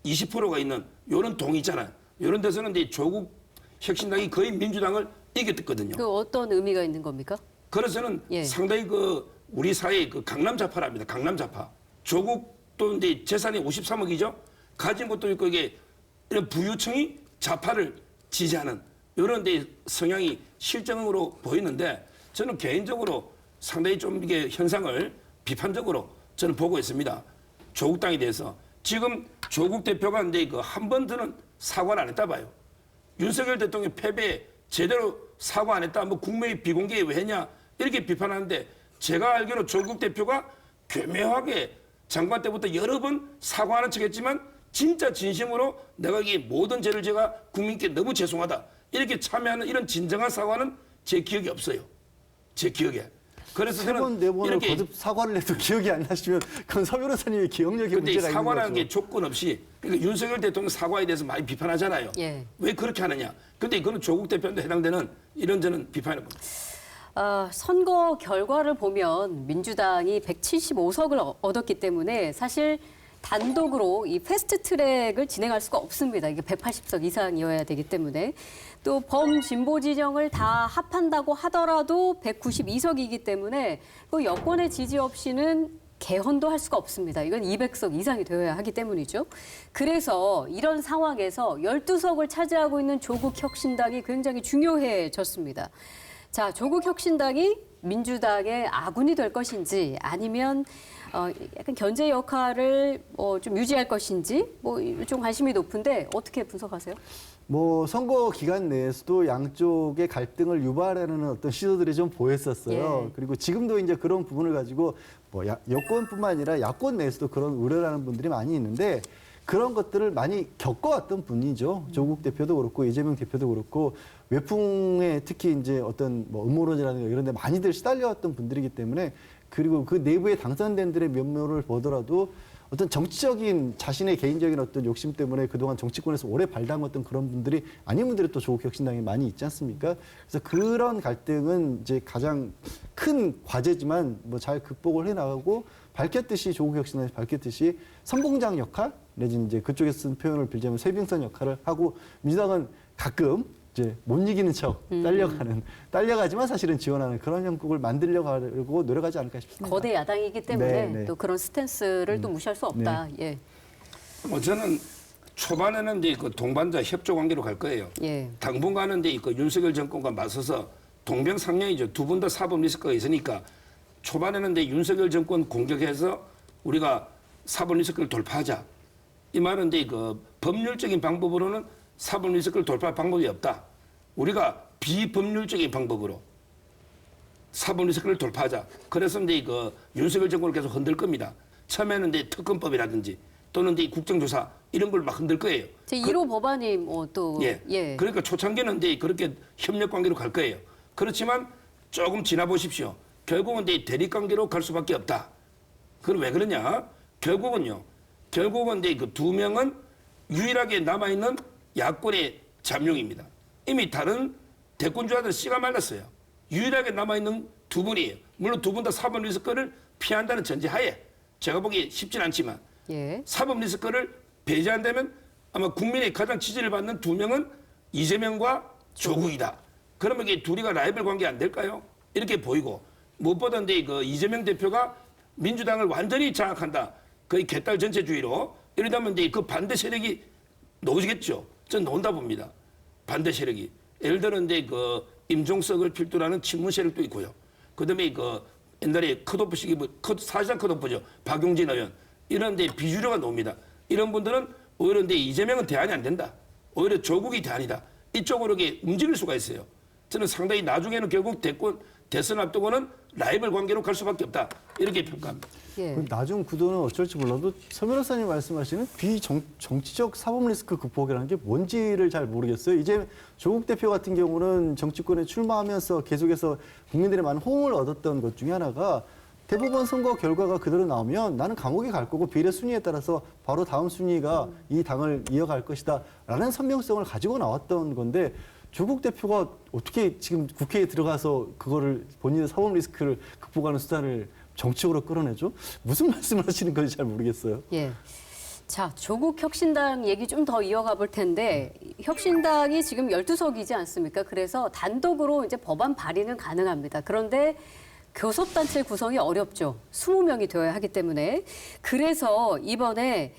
20%가 있는 이런 동이 있잖아요. 이런 데서는 이제 조국 혁신당이 거의 민주당을 이겼거든요. 그 어떤 의미가 있는 겁니까? 그래서는 예. 상당히 그 우리 사회의 그 강남 좌파랍니다. 강남 좌파. 조국도 이제 재산이 53억이죠. 가진 것도 있고 이게 이런 부유층이 좌파를 지지하는 이런 데 성향이 실정으로 보이는데 저는 개인적으로 상당히 좀 이게 현상을 비판적으로 저는 보고 있습니다. 조국 당에 대해서 지금 조국 대표가 이제 그 한 번 더는 사과를 안 했다 봐요. 윤석열 대통령 패배에 제대로 사과 안 했다. 국무회의 비공개에 왜 했냐 이렇게 비판하는데 제가 알기로 조국 대표가 교묘하게 장관 때부터 여러 번 사과하는 척했지만 진짜 진심으로 내가 이 모든 죄를 제가 국민께 너무 죄송하다 이렇게 참여하는 이런 진정한 사과는 제 기억이 없어요. 제 기억에. 그래서 세 번, 네 번을 이렇게 거듭 사과를 해도 기억이 안 나시면 그건 서 변호사님의 기억력에 근데 문제가 있는 사과라는 거죠. 게 조건 없이 그러니까 윤석열 대통령 사과에 대해서 많이 비판하잖아요. 예. 왜 그렇게 하느냐. 근데 이거는 조국 대표한테 해당되는 이런 저는 비판을 봅니다. 선거 결과를 보면 민주당이 175석을 얻었기 때문에 사실 단독으로 이 패스트 트랙을 진행할 수가 없습니다. 이게 180석 이상이어야 되기 때문에 또 범진보 진영을 다 합한다고 하더라도 192석이기 때문에 그 여권의 지지 없이는 개헌도 할 수가 없습니다. 이건 200석 이상이 되어야 하기 때문이죠. 그래서 이런 상황에서 12석을 차지하고 있는 조국 혁신당이 굉장히 중요해졌습니다. 자, 조국 혁신당이 민주당의 아군이 될 것인지 아니면 약간 견제 역할을 좀 유지할 것인지 좀 관심이 높은데 어떻게 분석하세요? 선거 기간 내에서도 양쪽의 갈등을 유발하는 어떤 시도들이 좀 보였었어요. 예. 그리고 지금도 이제 그런 부분을 가지고 여권뿐만 아니라 야권 내에서도 그런 우려를 하는 분들이 많이 있는데 그런 것들을 많이 겪어왔던 분이죠. 조국 대표도 그렇고 이재명 대표도 그렇고 외풍에 특히 이제 어떤 음모론이라든가 이런 데 많이들 시달려왔던 분들이기 때문에 그리고 그 내부에 당선된 들의 면모를 보더라도 어떤 정치적인 자신의 개인적인 어떤 욕심 때문에 그동안 정치권에서 오래 발담았던 그런 분들이 아닌 분들이 또 조국 혁신당에 많이 있지 않습니까? 그래서 그런 갈등은 이제 가장 큰 과제지만 잘 극복을 해 나가고 밝혔듯이 조국 혁신당이 밝혔듯이 선봉장 역할 내지는 이제 그쪽에 쓴 표현을 빌자면 쇄빙선 역할을 하고 민주당은 가끔 이제 못 이기는 척 딸려가지만 사실은 지원하는 그런 형국을 만들려고 하려고 노력하지 않을까 싶습니다. 거대 야당이기 때문에 네. 또 그런 스탠스를 또 무시할 수 없다. 예. 저는 초반에는 이제 그 동반자 협조 관계로 갈 거예요. 예. 당분간은 이제 그 윤석열 정권과 맞서서 동병상련이죠. 두 분 다 사법 리스크가 있으니까 초반에는 이제 윤석열 정권 공격해서 우리가 사법 리스크를 돌파하자. 이 말은 이제 그 법률적인 방법으로는 사법 리스크를 돌파할 방법이 없다. 우리가 비법률적인 방법으로 사법 리스크를 돌파하자. 그래서 이제 그 윤석열 정권을 계속 흔들 겁니다. 처음에는 이제 특검법이라든지 또는 이제 국정조사 이런 걸 막 흔들 거예요. 제 1호 법안이 또 예. 그러니까 초창기는 이제 그렇게 협력 관계로 갈 거예요. 그렇지만 조금 지나 보십시오. 결국은 이제 대립 관계로 갈 수밖에 없다. 그럼 왜 그러냐? 결국은 이제 그 두 명은 유일하게 남아 있는 야권의 잠룡입니다. 이미 다른 대권주자들 씨가 말랐어요. 유일하게 남아 있는 두 분이에요. 물론 두 분 다 사법 리스크를 피한다는 전제하에 제가 보기 쉽진 않지만 예. 사법 리스크를 배제한다면 아마 국민의 가장 지지를 받는 두 명은 이재명과 조국이다. 그러면 이게 둘이가 라이벌 관계 안 될까요? 이렇게 보이고 무엇보다 이제 그 이재명 대표가 민주당을 완전히 장악한다. 거의 개딸 전체주의로 이러다면 이제 그 반대 세력이 놓으시겠죠. 저는 놓은다 봅니다. 반대 세력이. 예를 들어 이제 그 임종석을 필두로 하는 친문 세력도 있고요. 그다음에 그 옛날에 컷오프식이 사실상 컷오프죠. 박용진 의원 이런 데 비주류가 나옵니다. 이런 분들은 오히려 이제 이재명은 대안이 안 된다. 오히려 조국이 대안이다. 이쪽으로 이렇게 움직일 수가 있어요. 저는 상당히 나중에는 결국 대선 앞두고는 라이벌 관계로 갈 수밖에 없다. 이렇게 평가합니다. 예. 그 나중 구도는 어쩔지 몰라도 서 변호사님 말씀하시는 비정치적 사법 리스크 극복이라는 게 뭔지를 잘 모르겠어요. 이제 조국 대표 같은 경우는 정치권에 출마하면서 계속해서 국민들의 많은 호응을 얻었던 것 중에 하나가 대법원 선거 결과가 그대로 나오면 나는 감옥에 갈 거고 비례 순위에 따라서 바로 다음 순위가 이 당을 이어갈 것이다라는 선명성을 가지고 나왔던 건데 조국 대표가 어떻게 지금 국회에 들어가서 그거를 본인의 사법 리스크를 극복하는 수단을 정치적으로 끌어내죠? 무슨 말씀을 하시는 건지 잘 모르겠어요. 예. 자, 조국 혁신당 얘기 좀 더 이어가 볼 텐데 혁신당이 지금 12석이지 않습니까? 그래서 단독으로 이제 법안 발의는 가능합니다. 그런데 교섭단체 구성이 어렵죠. 20명이 되어야 하기 때문에. 그래서 이번에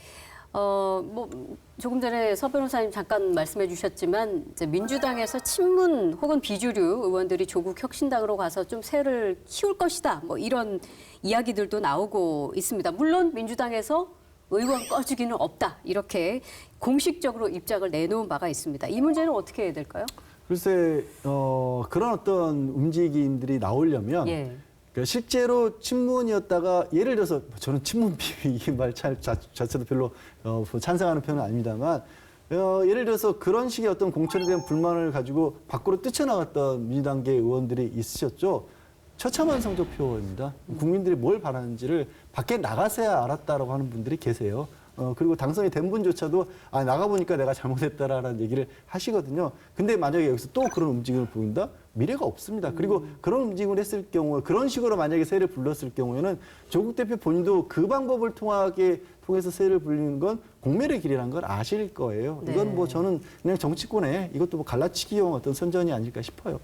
조금 전에 서 변호사님 잠깐 말씀해 주셨지만 이제 민주당에서 친문 혹은 비주류 의원들이 조국 혁신당으로 가서 좀 세를 키울 것이다. 뭐 이런 이야기들도 나오고 있습니다. 물론 민주당에서 의원 꺼주기는 없다. 이렇게 공식적으로 입장을 내놓은 바가 있습니다. 이 문제는 어떻게 해야 될까요? 글쎄 그런 어떤 움직임들이 나오려면 예. 그러니까 실제로 친문이었다가 예를 들어서 저는 친문 비위 이말 자체도 별로 찬성하는 편은 아닙니다만 예를 들어서 그런 식의 어떤 공천에 대한 불만을 가지고 밖으로 뛰쳐나갔던 민주당계 의원들이 있으셨죠. 처참한 성적표입니다. 국민들이 뭘 바라는지를 밖에 나가서야 알았다라고 하는 분들이 계세요. 그리고 당선이 된 분조차도 나가보니까 내가 잘못했다라는 얘기를 하시거든요. 근데 만약에 여기서 또 그런 움직임을 보인다? 미래가 없습니다. 그리고 그런 움직임을 했을 경우에 그런 식으로 만약에 세를 불렀을 경우에는 조국 대표 본인도 그 방법을 통해서 세를 불리는 건 공멸의 길이라는 걸 아실 거예요. 네. 이건 뭐 저는 그냥 정치권에 이것도 뭐 갈라치기용 어떤 선전이 아닐까 싶어요.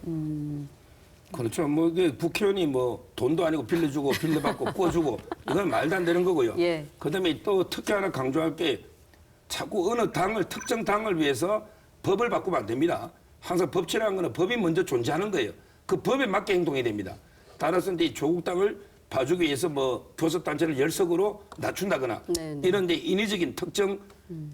그렇죠. 뭐 국회의원이 뭐 돈도 아니고 빌려주고 빌려받고 구워주고 이건 말도 안 되는 거고요. 예. 그다음에 또 특히 하나 강조할 게 자꾸 어느 당을 특정 당을 위해서 법을 바꾸면 안 됩니다. 항상 법치라는 거는 법이 먼저 존재하는 거예요. 그 법에 맞게 행동해야 됩니다. 따라서 이제 조국 당을 봐주기 위해서 뭐 교섭단체를 열석으로 낮춘다거나 네네. 이런 데 인위적인 특정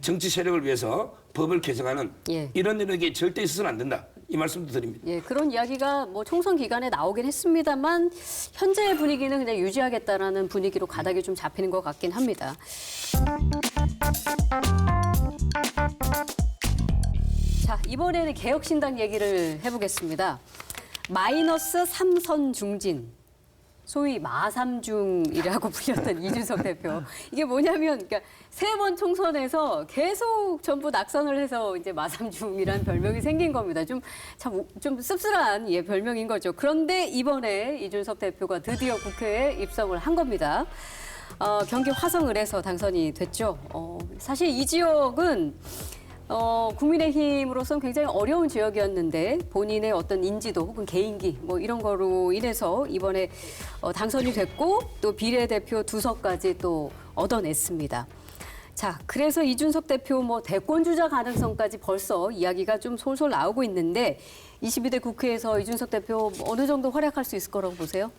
정치 세력을 위해서 법을 개정하는 예. 이런 일이 절대 있어서는 안 된다. 이 말씀도 드립니다. 예, 그런 이야기가 뭐 총선 기간에 나오긴 했습니다만 현재의 분위기는 그냥 유지하겠다라는 분위기로 가닥이 좀 잡히는 것 같긴 합니다. 자, 이번에는 개혁신당 얘기를 해보겠습니다. 마이너스 3선 중진. 소위 마삼중이라고 불렸던 이준석 대표. 이게 뭐냐면, 그러니까 세 번 총선에서 계속 전부 낙선을 해서 이제 마삼중이라는 별명이 생긴 겁니다. 좀 씁쓸한 별명인 거죠. 그런데 이번에 이준석 대표가 드디어 국회에 입성을 한 겁니다. 경기 화성을에서 당선이 됐죠. 사실 이 지역은 국민의힘으로서는 굉장히 어려운 지역이었는데 본인의 어떤 인지도 혹은 개인기 뭐 이런 거로 인해서 이번에 당선이 됐고 또 비례대표 2석까지 또 얻어냈습니다. 자, 그래서 이준석 대표 뭐 대권 주자 가능성까지 벌써 이야기가 좀 솔솔 나오고 있는데 22대 국회에서 이준석 대표 어느 정도 활약할 수 있을 거라고 보세요?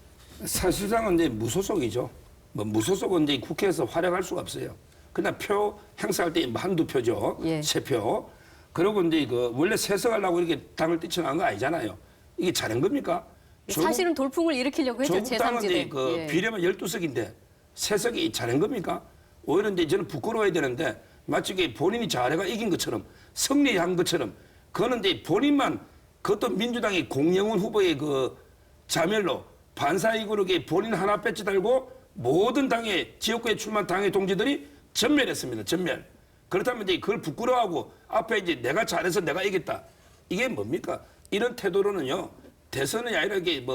사실상은 이제 무소속이죠. 뭐 무소속은 이제 국회에서 활약할 수가 없어요. 그냥 표 행사할 때 한두 표죠. 예. 3표. 그리고 이제 원래 세석하려고 이렇게 당을 뛰쳐나간 거 아니잖아요. 이게 잘한 겁니까? 사실은 돌풍을 일으키려고 했죠. 조국 당은 이제 제3지대. 비례만 12석인데 세석이 잘한 겁니까? 오히려 이제 저는 부끄러워야 되는데 마치 본인이 잘해가 이긴 것처럼 승리한 것처럼 그거는 이제 본인만 그것도 민주당이 공영훈 후보의 자멸로 반사이익으로 본인 하나 배지 달고 모든 당의 지역구에 출마한 당의 동지들이 전멸했습니다. 전멸. 그렇다면 이제 그걸 부끄러워하고 앞에 이제 내가 잘해서 내가 이겼다. 이게 뭡니까? 이런 태도로는요. 대선이 아니라 이게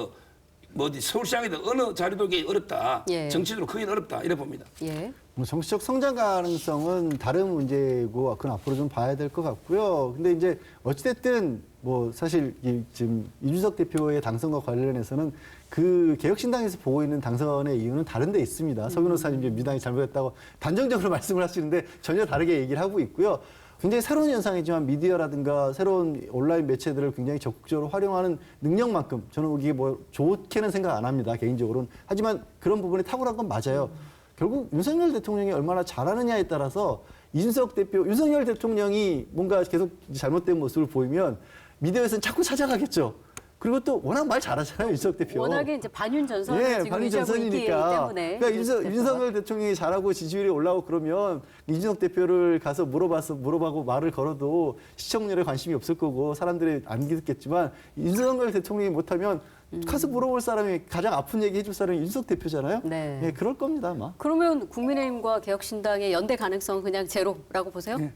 어디 서울시장이든 어느 자리도 이게 어렵다. 예. 정치적으로 크긴 어렵다. 이래 봅니다. 예. 뭐 정치적 성장 가능성은 다른 문제고 그건 앞으로 좀 봐야 될 것 같고요. 근데 이제 어찌됐든 뭐 사실 지금 이준석 대표의 당선과 관련해서는 그 개혁신당에서 보고 있는 당선의 이유는 다른 데 있습니다. 서 변호사님 민주당이 잘못했다고 단정적으로 말씀을 하시는데 전혀 다르게 얘기를 하고 있고요. 굉장히 새로운 현상이지만 미디어라든가 새로운 온라인 매체들을 굉장히 적극적으로 활용하는 능력만큼 저는 이게 뭐 좋게는 생각 안 합니다. 개인적으로는. 하지만 그런 부분이 탁월한 건 맞아요. 결국 윤석열 대통령이 얼마나 잘하느냐에 따라서 이준석 대표, 윤석열 대통령이 뭔가 계속 잘못된 모습을 보이면 미디어에서는 자꾸 찾아가겠죠. 그리고 또 워낙 말 잘하잖아요, 이준석 대표. 워낙에 이제 반윤 전선을 예, 지금 반윤 유지하고 있기 전선이니까. 때문에. 그러니까 윤석열 대통령이 잘하고 지지율이 올라오고 그러면 이준석 대표를 가서 물어봐고 말을 걸어도 시청률에 관심이 없을 거고 사람들이 안 듣겠지만 윤석열 대통령이 못하면 가서 물어볼 사람이 가장 아픈 얘기 해줄 사람이 윤석 대표잖아요. 네. 예, 그럴 겁니다, 아마. 그러면 국민의힘과 개혁신당의 연대 가능성 그냥 제로라고 보세요? 예.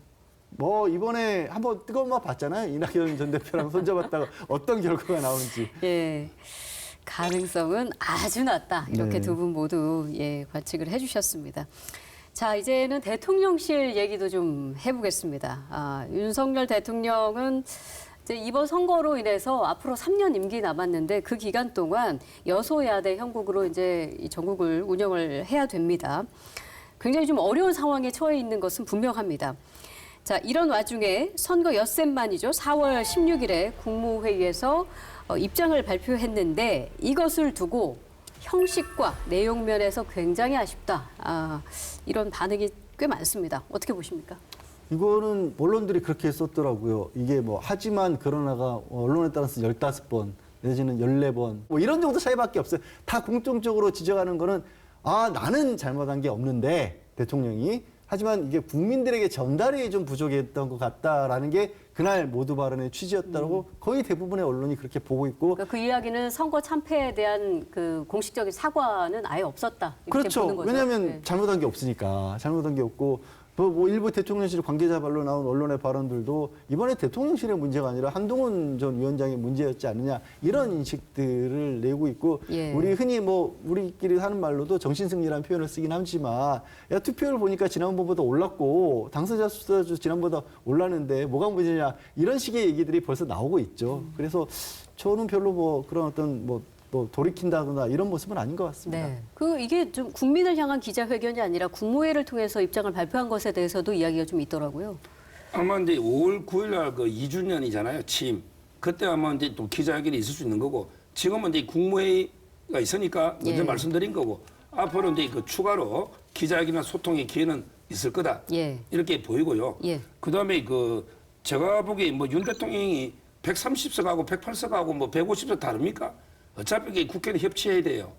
뭐 이번에 한번 뜨거운 맛 봤잖아요. 이낙연 전 대표랑 손잡았다가 어떤 결과가 나오는지. 예. 가능성은 아주 낮다. 이렇게 네. 두 분 모두 예, 관측을 해주셨습니다. 자, 이제는 대통령실 얘기도 좀 해보겠습니다. 윤석열 대통령은 이제 이번 선거로 인해서 앞으로 3년 임기 남았는데 그 기간 동안 여소야대 형국으로 이제 이 전국을 운영을 해야 됩니다. 굉장히 좀 어려운 상황에 처해 있는 것은 분명합니다. 자, 이런 와중에 선거 엿새 만이죠. 4월 16일에 국무회의에서 입장을 발표했는데 이것을 두고 형식과 내용 면에서 굉장히 아쉽다. 이런 반응이 꽤 많습니다. 어떻게 보십니까? 이거는 언론들이 그렇게 썼더라고요. 이게 뭐 하지만 그러나가 언론에 따라서 15번 내지는 14번 뭐 이런 정도 차이밖에 없어요. 다 공통적으로 지적하는 거는 나는 잘못한 게 없는데 대통령이 하지만 이게 국민들에게 전달이 좀 부족했던 것 같다라는 게 그날 모두 발언의 취지였다고 거의 대부분의 언론이 그렇게 보고 있고. 그러니까 그 이야기는 선거 참패에 대한 그 공식적인 사과는 아예 없었다. 이렇게 그렇죠. 보는 거죠. 왜냐하면 네. 잘못한 게 없으니까. 잘못한 게 없고 뭐 일부 대통령실 관계자 발로 나온 언론의 발언들도 이번에 대통령실의 문제가 아니라 한동훈 전 위원장의 문제였지 않느냐 이런 인식들을 내고 있고 예. 우리 흔히 뭐 우리끼리 하는 말로도 정신승리라는 표현을 쓰긴 하지만 야 투표율 보니까 지난번보다 올랐고 당선자 수도 지난번보다 올랐는데 뭐가 문제냐 이런 식의 얘기들이 벌써 나오고 있죠. 그래서 저는 별로 뭐 그런 어떤 뭐 돌이킨다거나 이런 모습은 아닌 것 같습니다. 네. 이게 좀 국민을 향한 기자회견이 아니라 국무회의를 통해서 입장을 발표한 것에 대해서도 이야기가 좀 있더라고요. 아마 이제 5월 9일 날 그 2주년이잖아요, 취임. 그때 아마 이제 또 기자회견이 있을 수 있는 거고 지금은 이제 국무회의가 있으니까 먼저 예. 말씀드린 거고 앞으로 이제 그 추가로 기자회견이나 소통의 기회는 있을 거다. 예. 이렇게 보이고요. 예. 그다음에 그 제가 보기에 뭐 윤 대통령이 130석하고 108석하고 뭐 150석 다릅니까? 어차피 이게 국회는 협치해야 돼요.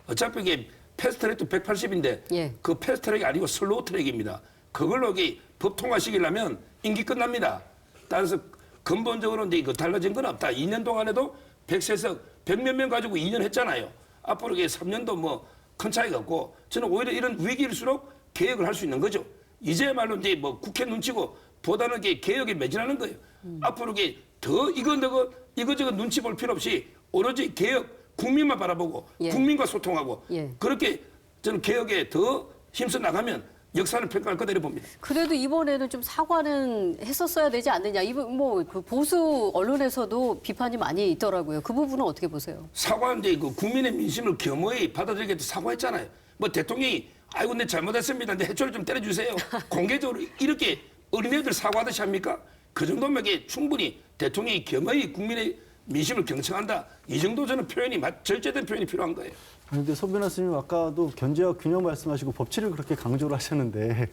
어차피 이게 패스트트랙도 180인데 예. 그 패스트트랙이 아니고 슬로우 트랙입니다. 그걸로 이게 법 통과시키려면 임기 끝납니다. 따라서 근본적으로 이제 그 달라진 건 없다. 2년 동안에도 103석 100몇 명 가지고 2년 했잖아요. 앞으로 이게 3년도 뭐 큰 차이가 없고 저는 오히려 이런 위기일수록 개혁을 할 수 있는 거죠. 이제말로 이제 뭐 국회 눈치고 보다는 게 개혁에 매진하는 거예요. 앞으로 이게 더 이거저거 눈치 볼 필요 없이 오로지 개혁, 국민만 바라보고 예. 국민과 소통하고 예. 그렇게 저는 개혁에 더 힘써 나가면 역사를 평가할 거다 이렇게 봅니다. 그래도 이번에는 좀 사과는 했었어야 되지 않느냐. 이번 그 보수 언론에서도 비판이 많이 있더라고요. 그 부분은 어떻게 보세요? 사과인데 그 국민의 민심을 겸허히 받아들이겠다 사과했잖아요. 뭐 대통령이 아이고 내 잘못했습니다. 근데 해초를 좀 때려주세요. 공개적으로 이렇게 어린애들 사과하듯이 합니까? 그 정도면 이게 충분히 대통령이 겸허히 국민의 민심을 경청한다. 이 정도 저는 표현이 절제된 표현이 필요한 거예요. 그런데 서 변호사님 아까도 견제와 균형 말씀하시고 법치를 그렇게 강조를 하셨는데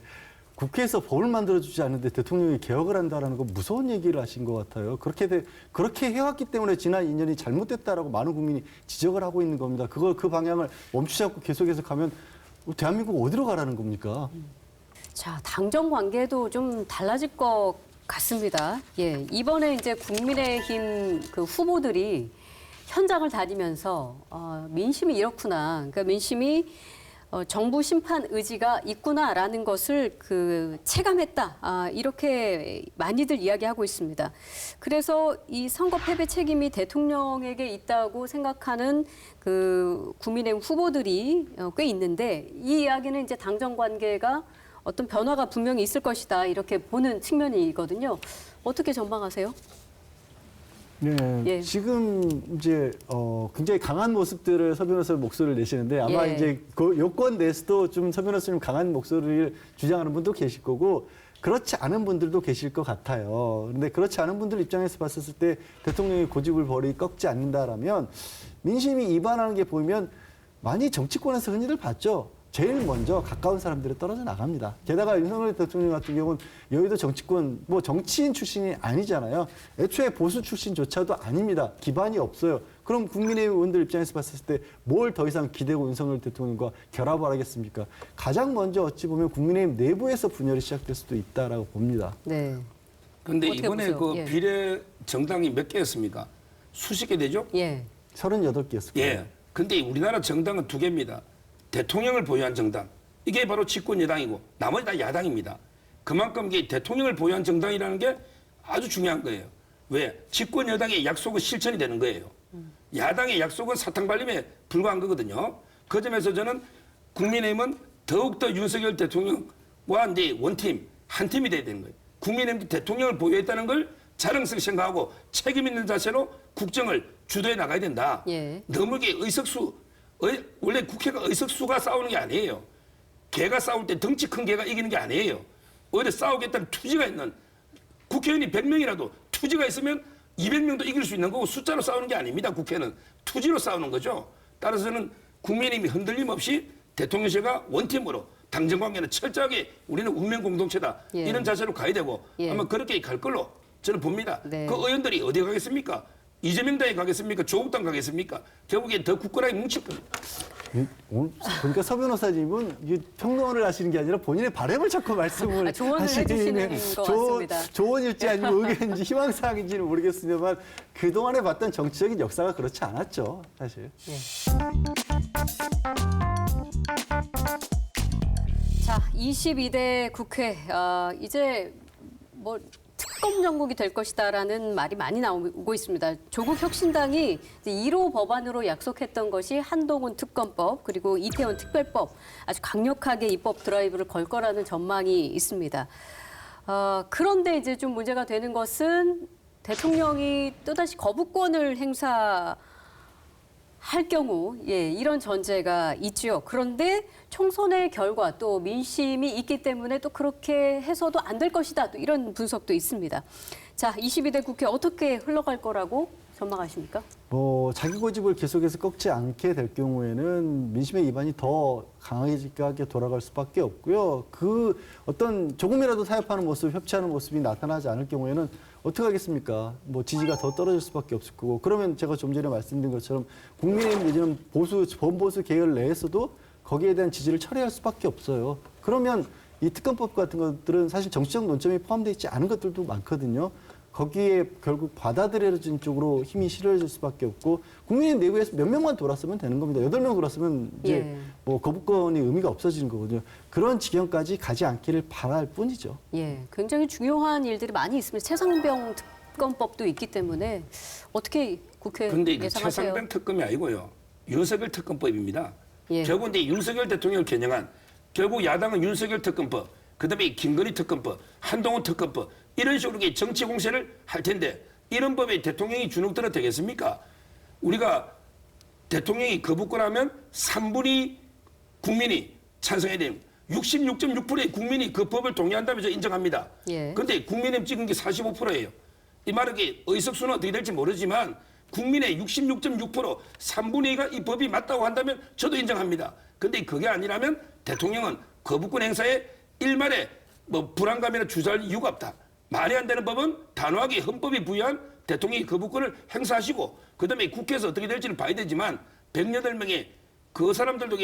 국회에서 법을 만들어주지 않는데 대통령이 개혁을 한다라는 거 무서운 얘기를 하신 것 같아요. 그렇게 해왔기 때문에 지난 2년이 잘못됐다라고 많은 국민이 지적을 하고 있는 겁니다. 그 방향을 멈추지 않고 계속해서 가면 대한민국 어디로 가라는 겁니까? 자, 당정 관계도 좀 달라질 것 같습니다. 예, 이번에 이제 국민의힘 그 후보들이 현장을 다니면서 민심이 이렇구나. 그러니까 민심이 정부 심판 의지가 있구나라는 것을 그 체감했다. 이렇게 많이들 이야기하고 있습니다. 그래서 이 선거 패배 책임이 대통령에게 있다고 생각하는 그 국민의힘 후보들이 꽤 있는데 이 이야기는 이제 당정 관계가 어떤 변화가 분명히 있을 것이다 이렇게 보는 측면이거든요. 어떻게 전망하세요? 네, 예. 지금 이제 굉장히 강한 모습들을 서 변호사 목소리를 내시는데 아마 예. 이제 그 여권 내에서도 좀 서 변호사님 강한 목소리를 주장하는 분도 계실 거고 그렇지 않은 분들도 계실 것 같아요. 그런데 그렇지 않은 분들 입장에서 봤을 때 대통령이 고집을 꺾지 않는다라면 민심이 이반하는 게 보이면 많이 정치권에서 흔히들 봤죠. 제일 먼저 가까운 사람들이 떨어져 나갑니다. 게다가 윤석열 대통령 같은 경우는 여의도 정치권 뭐 정치인 출신이 아니잖아요. 애초에 보수 출신조차도 아닙니다. 기반이 없어요. 그럼 국민의힘 의원들 입장에서 봤을 때 뭘 더 이상 기대고 윤석열 대통령과 결합을 하겠습니까? 가장 먼저 어찌 보면 국민의힘 내부에서 분열이 시작될 수도 있다라고 봅니다. 네. 그런데 어떻게 이번에 보세요? 그 예. 비례 정당이 몇 개였습니까? 수십 개 되죠? 예. 38개였을 거예요. 예. 근데 우리나라 정당은 2개입니다. 대통령을 보유한 정당. 이게 바로 집권 여당이고 나머지 다 야당입니다. 그만큼 이게 대통령을 보유한 정당이라는 게 아주 중요한 거예요. 왜? 집권 여당의 약속은 실천이 되는 거예요. 야당의 약속은 사탕 발림에 불과한 거거든요. 그 점에서 저는 국민의힘은 더욱더 윤석열 대통령과 이제 원팀, 한 팀이 돼야 되는 거예요. 국민의힘도 대통령을 보유했다는 걸 자랑스럽게 생각하고 책임 있는 자세로 국정을 주도해 나가야 된다. 예. 너무 이게 원래 국회가 의석수가 싸우는 게 아니에요. 개가 싸울 때 덩치 큰 개가 이기는 게 아니에요. 오히려 싸우겠다는 투지가 있는 국회의원이 100명이라도 투지가 있으면 200명도 이길 수 있는 거고 숫자로 싸우는 게 아닙니다. 국회는 투지로 싸우는 거죠. 따라서는 국민의힘이 흔들림 없이 대통령실과 원팀으로 당정 관계는 철저하게 우리는 운명 공동체다. 예. 이런 자세로 가야 되고 예. 아마 그렇게 갈 걸로 저는 봅니다. 네. 그 의원들이 어디 가겠습니까? 이재명 당에 가겠습니까? 조국당 가겠습니까? 결국에 더 굳건하게 뭉칠 겁니다. 오늘 보니까 서 변호사님은 이게 평론을 하시는 게 아니라 본인의 바람을 자꾸 말씀을 조언을 해주시는 것 같습니다. 조언일지 아니면 의견인지 희망사항인지는 모르겠습니다만 그동안에 봤던 정치적인 역사가 그렇지 않았죠, 사실. 예. 자, 22대 국회 이제 뭐 특검 정국이 될 것이다라는 말이 많이 나오고 있습니다. 조국 혁신당이 이제 1호 법안으로 약속했던 것이 한동훈 특검법 그리고 이태원 특별법 아주 강력하게 입법 드라이브를 걸 거라는 전망이 있습니다. 그런데 이제 좀 문제가 되는 것은 대통령이 또다시 거부권을 행사할 경우 이런 전제가 있죠. 그런데 총선의 결과 또 민심이 있기 때문에 또 그렇게 해서도 안 될 것이다. 또 이런 분석도 있습니다. 자, 22대 국회 어떻게 흘러갈 거라고 전망하십니까? 자기 고집을 계속해서 꺾지 않게 될 경우에는 민심의 이반이 더 강하게 돌아갈 수밖에 없고요. 그 어떤 조금이라도 타협하는 모습, 협치하는 모습이 나타나지 않을 경우에는 어떻게 하겠습니까? 지지가 더 떨어질 수밖에 없을 거고. 그러면 제가 좀 전에 말씀드린 것처럼 국민의힘 내지는 범보수 계열 내에서도 거기에 대한 지지를 철회할 수밖에 없어요. 그러면 이 특검법 같은 것들은 사실 정치적 논점이 포함되어 있지 않은 것들도 많거든요. 거기에 결국 받아들여진 쪽으로 힘이 실어질 수밖에 없고 국민의힘 내부에서 몇 명만 돌았으면 되는 겁니다. 8명 돌았으면 이제 거부권이 의미가 없어지는 거거든요. 그런 지경까지 가지 않기를 바랄 뿐이죠. 예, 굉장히 중요한 일들이 많이 있습니다. 최상병 특검법도 있기 때문에 어떻게 국회 그런데 이게 예상하세요? 최상병 특검이 아니고요. 윤석열 특검법입니다. 예. 결국 이제 윤석열 대통령을 겨냥한 결국 야당은 윤석열 특검법, 그다음에 김건희 특검법, 한동훈 특검법 이런 식으로 정치 공세를 할 텐데 이런 법에 대통령이 주눅들어 되겠습니까? 우리가 대통령이 거부권하면 3분의 국민이 찬성해야 됩니다. 66.6%의 국민이 그 법을 동의한다면 저 인정합니다. 그런데 예. 국민의힘 찍은 게 45%예요. 이 말은 의석수는 어떻게 될지 모르지만 국민의 66.6% 3분의 2가 이 법이 맞다고 한다면 저도 인정합니다. 그런데 그게 아니라면 대통령은 거부권 행사에 일말의 불안감이나 주저할 이유가 없다. 말이 안 되는 법은 단호하게 헌법이 부여한 대통령이 거부권을 행사하시고 그다음에 국회에서 어떻게 될지는 봐야 되지만 108명의 그 사람들도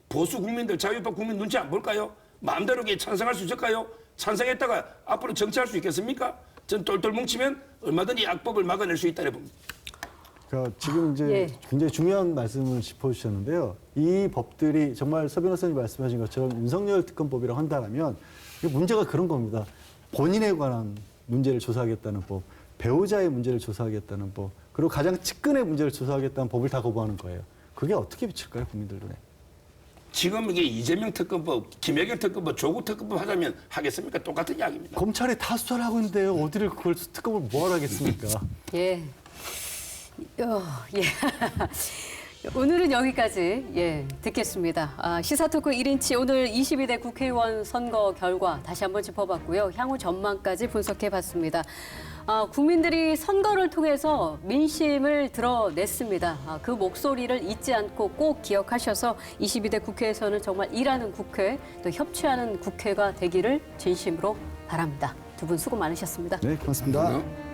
보수 국민들 자유법 국민 눈치 안 볼까요? 마음대로 찬성할 수 있을까요? 찬성했다가 앞으로 정치할 수 있겠습니까? 전 똘똘 뭉치면 얼마든지 악법을 막아낼 수 있다고 봅니다. 그러니까 지금 이제 굉장히 중요한 말씀을 짚어주셨는데요. 이 법들이 정말 서 변호사님 말씀하신 것처럼 윤석열 특검법이라고 한다면 문제가 그런 겁니다. 본인에 관한 문제를 조사하겠다는 법, 배우자의 문제를 조사하겠다는 법, 그리고 가장 측근의 문제를 조사하겠다는 법을 다 거부하는 거예요. 그게 어떻게 비칠까요, 국민들 눈에? 지금 이게 이재명 특검법, 김혜경 특검법, 조국 특검법 하자면 하겠습니까? 똑같은 이야기입니다. 검찰이 다 수사를 하고 있는데요. 어디를 그걸 특검을 뭐하러 하겠습니까? 예. 오늘은 여기까지 듣겠습니다. 시사토크 1인치 오늘 22대 국회의원 선거 결과 다시 한번 짚어봤고요. 향후 전망까지 분석해봤습니다. 국민들이 선거를 통해서 민심을 드러냈습니다. 그 목소리를 잊지 않고 꼭 기억하셔서 22대 국회에서는 정말 일하는 국회, 또 협치하는 국회가 되기를 진심으로 바랍니다. 두 분 수고 많으셨습니다. 네, 고맙습니다. 그럼요.